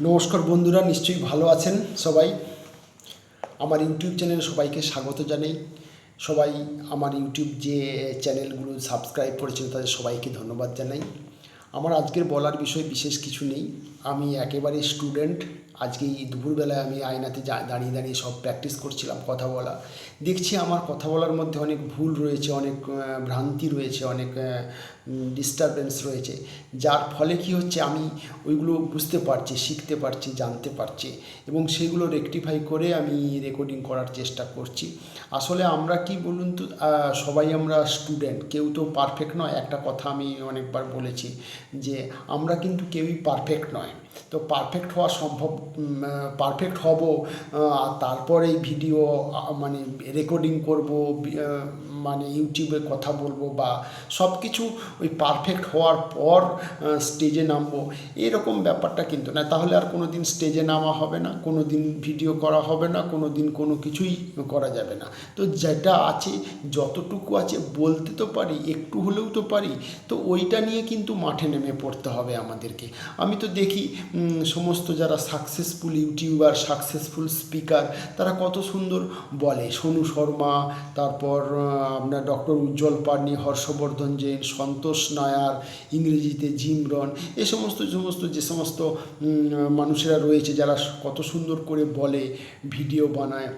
নমস্কার বন্ধুরা, নিশ্চয়ই ভালো আছেন সবাই। আমার ইউটিউব চ্যানেলে সবাইকে স্বাগত জানাই। সবাই আমার ইউটিউব যে চ্যানেলগুলো সাবস্ক্রাইব করেছেন তাদের সবাইকে ধন্যবাদ জানাই। আমার আজকের বলার বিষয় বিশেষ কিছু নেই। আমি একেবারে স্টুডেন্ট। আজকে এই দুপুরবেলায় আমি আয়নাতে দাঁড়িয়ে দাঁড়িয়ে সব প্র্যাকটিস করছিলাম কথা বলা। দেখছি আমার কথা বলার মধ্যে অনেক ভুল রয়েছে, অনেক ভ্রান্তি রয়েছে, অনেক ডিস্টারবেন্স রয়েছে, যার ফলে কি হচ্ছে আমি ওইগুলো বুঝতে পারছি, শিখতে পারছি, জানতে পারছি এবং সেগুলো রেকটিফাই করে আমি রেকর্ডিং করার চেষ্টা করছি। আসলে আমরা কি বলুন তো, সবাই আমরা স্টুডেন্ট, কেউ তো পারফেক্ট নয়। একটা কথা আমি অনেকবার বলেছি যে আমরা কিন্তু কেউই পারফেক্ট নয়। তো পারফেক্ট হওয়া সম্ভব, পারফেক্ট হব তারপরেই ভিডিও মানে রেকর্ডিং করব, মানে ইউটিউবে কথা বলবো বা সব কিছু ওই পারফেক্ট হওয়ার পর স্টেজে নামবো, এরকম ব্যাপারটা কিন্তু না। তাহলে আর কোনো দিন স্টেজে নামা হবে না, কোনো দিন ভিডিও করা হবে না, কোনো দিন কোনো কিছুই করা যাবে না। তো যেটা আছে, যতটুকু আছে বলতে তো পারি, একটু হলেও তো পারি। তো ওইটা নিয়ে কিন্তু মাঠে নেমে পড়তে হবে আমাদেরকে। আমি তো দেখি সমস্ত যারা সাকসেসফুল ইউটিউবার, সাকসেসফুল স্পিকার, তারা কত সুন্দর বলে। সোনু শর্মা, তারপর আপনার ডক্টর উজ্জ্বল পাটনি, হর্ষবর্ধন জৈন, সন্তোষ নায়ার, ইংরেজিতে জিম রন, এ সমস্ত যে সমস্ত মানুষেরা রয়েছে যারা কত সুন্দর করে বলে, ভিডিও বানায়,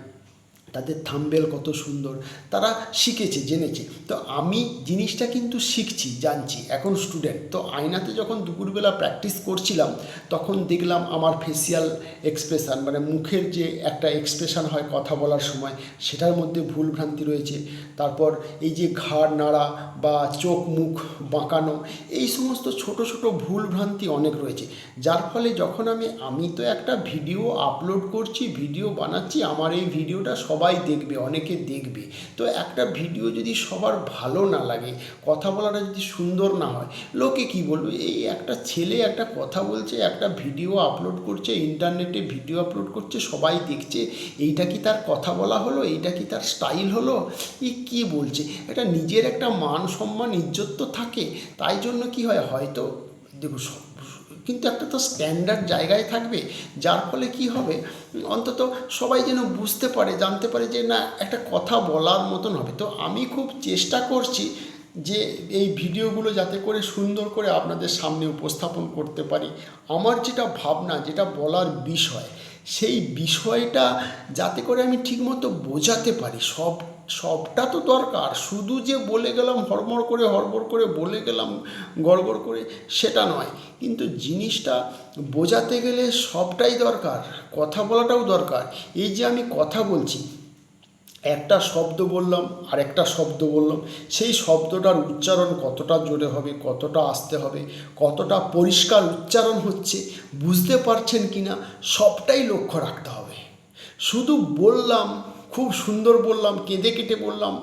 তাদের থাম্বনেল কত সুন্দর, তারা শিখেছে, জেনেছে। তো আমি জিনিসটা কিন্তু শিখছি, জানছি, এখন স্টুডেন্ট। তো আয়নাতে যখন দুপুরবেলা প্র্যাকটিস করছিলাম তখন দেখলাম আমার ফেসিয়াল এক্সপ্রেশান, মানে মুখের যে একটা এক্সপ্রেশান হয় কথা বলার সময়, সেটার মধ্যে ভুলভ্রান্তি রয়েছে। তারপর এই যে ঘাড় নাড়া বা চোখ মুখ বাঁকানো, এই সমস্ত ছোট ছোট ভুলভ্রান্তি অনেক রয়েছে, যার ফলে যখন আমি তো একটা ভিডিও আপলোড করছি, ভিডিও বানাচ্ছি, আমার এই ভিডিওটা সবাই দেখবে, অনেকে দেখবে। তো একটা ভিডিও যদি সবার ভালো না লাগে, কথা বলাটা যদি সুন্দর না হয়, লোকে কি বলবে? এই একটা ছেলে একটা কথা বলছে, একটা ভিডিও আপলোড করছে, ইন্টারনেটে ভিডিও আপলোড করছে, সবাই দেখছে, এইটা কি তার কথা বলা হলো? এইটা কি তার স্টাইল হলো? এই কী বলছে? এটা নিজের একটা মান সম্মান ইজ্জত তো থাকে। তাই জন্য কি হয়, হয়তো দেখো, কিন্তু একটা তো স্ট্যান্ডার্ড জায়গায় থাকবে, যার ফলে কি হবে, অন্তত সবাই যেন বুঝতে পারে, জানতে পারে যে না, একটা কথা বলার মতন হবে। তো আমি খুব চেষ্টা করছি যে এই ভিডিওগুলো যাতে করে সুন্দর করে আপনাদের সামনে উপস্থাপন করতে পারি। আমার যেটা ভাবনা, যেটা বলার বিষয়, সেই বিষয়টা যাতে করে আমি ঠিকমতো বোঝাতে পারি। সবটা তো দরকার, শুধু যে বলে গেলাম হড়বড় করে বলে গেলাম গড়গড় করে, সেটা নয়। কিন্তু জিনিসটা বোঝাতে গেলে সবটাই দরকার, কথা বলাটাও দরকার। এই যে আমি কথা বলছি, একটা শব্দ বললাম আর একটা শব্দ বললাম, সেই শব্দটার উচ্চারণ কতটা জোরে হবে, কতটা আস্তে হবে, কতটা পরিষ্কার উচ্চারণ হচ্ছে, বুঝতে পারছেন কি না, সবটাই লক্ষ্য রাখতে হবে। শুধু বললাম, খুব সুন্দর বললাম, কেঁদে কেটে বললাম,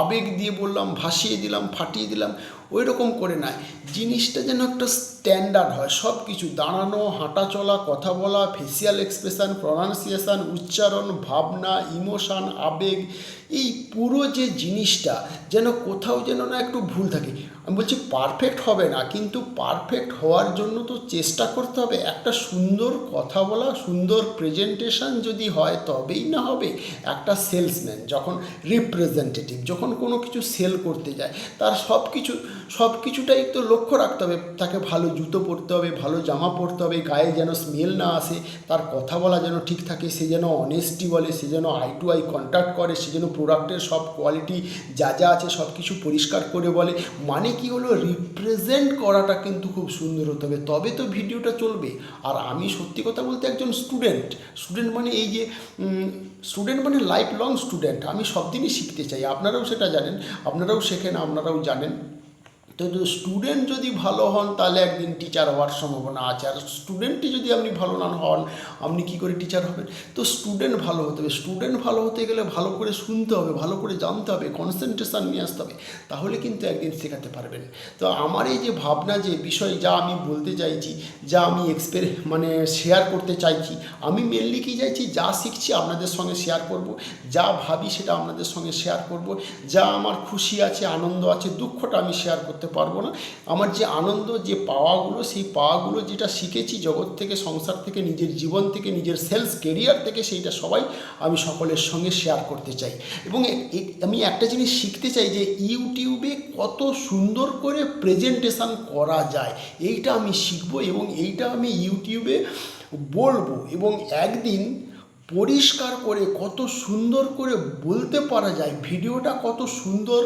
আবেগ দিয়ে বললাম, ভাসিয়ে দিলাম, ফাটিয়ে দিলাম, ওই রকম করে নয়। জিনিসটা যেন একটা স্ট্যান্ডার্ড হয়। সব কিছু, দাঁড়ানো, হাঁটা চলা, কথা বলা, ফেসিয়াল এক্সপ্রেশান, প্রনাউন্সিয়েশান, উচ্চারণ, ভাবনা, ইমোশান, আবেগ, এই পুরো যে জিনিসটা যেন কোথাও যেন না একটু ভুল থাকে। আমি বলছি পারফেক্ট হবে না, কিন্তু পারফেক্ট হওয়ার জন্য তো চেষ্টা করতে হবে। একটা সুন্দর কথা বলা, সুন্দর প্রেজেন্টেশন যদি হয় তবেই না হবে। একটা সেলসম্যান যখন, রিপ্রেজেন্টেটিভ যখন কোনো কিছু সেল করতে যায়, তার সব কিছুটাই তো লক্ষ্য রাখতে হবে। তাকে ভালো জুতো পরতে হবে, ভালো জামা পরতে হবে, গায়ে যেন স্মেল না আসে, তার কথা বলা যেন ঠিক থাকে, সে যেন অনেস্টি বলে, সে যেন আই টু আই কন্ট্যাক্ট করে, সে যেন প্রোডাক্টের সব কোয়ালিটি যা যা আছে সব কিছু পরিষ্কার করে বলে। মানে কি হলো, রিপ্রেজেন্ট করাটা কিন্তু খুব সুন্দর হতে হবে, তবে তো ভিডিওটা চলবে। আর আমি সত্যি কথা বলতে একজন স্টুডেন্ট মানে এই যে স্টুডেন্ট মানে লাইফ লং স্টুডেন্ট। আমি সব দিনই শিখতে চাই, আপনারাও সেটা জানেন, আপনারাও শেখেন, আপনারাও জানেন। তো স্টুডেন্ট যদি ভালো হন তাহলে একদিন টিচার হওয়ার সম্ভাবনা আছে। আর স্টুডেন্টই যদি আপনি ভালো না হন, আপনি কী করে টিচার হবেন? তো স্টুডেন্ট ভালো হতে হবে। স্টুডেন্ট ভালো হতে গেলে ভালো করে শুনতে হবে, ভালো করে জানতে হবে, কনসেন্ট্রেশন নিয়ে আসতে হবে, তাহলে কিন্তু একদিন শেখাতে পারবেন। তো আমার এই যে ভাবনা, যে বিষয়, যা আমি বলতে চাইছি, যা আমি মানে শেয়ার করতে চাইছি, আমি মেনলি কী চাইছি, যা শিখছি আপনাদের সঙ্গে শেয়ার করব, যা ভাবি সেটা আপনাদের সঙ্গে শেয়ার করব, যা আমার খুশি আছে, আনন্দ আছে, দুঃখটা আমি শেয়ার করতে করতে পারবো না। আমার যে আনন্দ, যে পাওয়াগুলো, সেই পাওয়াগুলো যেটা শিখেছি জগৎ থেকে, সংসার থেকে, নিজের জীবন থেকে, নিজের সেলস কেরিয়ার থেকে, সেইটা আমি সকলের সঙ্গে শেয়ার করতে চাই। এবং আমি একটা জিনিস শিখতে চাই যে ইউটিউবে কত সুন্দর করে প্রেজেন্টেশন করা যায়, এইটা আমি শিখবো এবং এইটা আমি ইউটিউবে বলবো। এবং একদিন পরিষ্কার করে কত সুন্দর করে বলতে পারা যায়, ভিডিওটা কত সুন্দর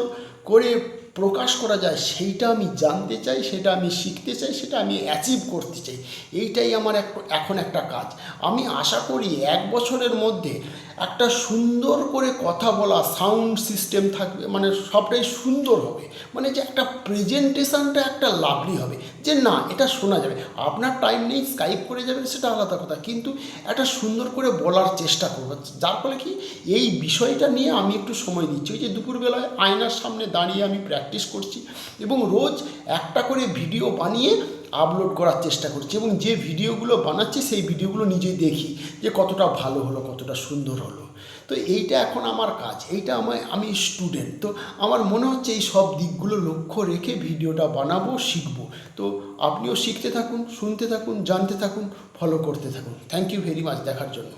করে প্রকাশ করা যায়, সেইটা আমি জানতে চাই, সেটা আমি শিখতে চাই, সেটা আমি অ্যাচিভ করতে চাই। এইটাই আমার এখন একটা কাজ। আমি আশা করি 1 বছরের মধ্যে একটা সুন্দর করে কথা বলা সাউন্ড সিস্টেম থাকবে, মানে সবটাই সুন্দর হবে, মানে যে একটা প্রেজেন্টেশনটা একটা লাভলি হবে, যে না এটা শোনা যাবে। আপনার টাইম নেই, স্কাইপ করে যাবেন, সেটা আলাদা কথা, কিন্তু একটা সুন্দর করে বলার চেষ্টা করবো। যার ফলে কি এই বিষয়টা নিয়ে আমি একটু সময় দিচ্ছি। ওই যে দুপুরবেলায় আয়নার সামনে দাঁড়িয়ে আমি প্র্যাকটিস করছি এবং রোজ একটা করে ভিডিও বানিয়ে আপলোড করার চেষ্টা করছি, এবং যে ভিডিওগুলো বানাচ্ছি সেই ভিডিওগুলো নিজেই দেখি যে কতটা ভালো হলো, কতটা সুন্দর হলো। তো এইটা এখন আমার কাজ, এইটা আমি স্টুডেন্ট, তো আমার মনে হচ্ছে এই সব দিকগুলো লক্ষ্য রেখে ভিডিওটা বানাবো, শিখবো। তো আপনিও শিখতে থাকুন, শুনতে থাকুন, জানতে থাকুন, ফলো করতে থাকুন। থ্যাংক ইউ ভেরি মাচ দেখার জন্য।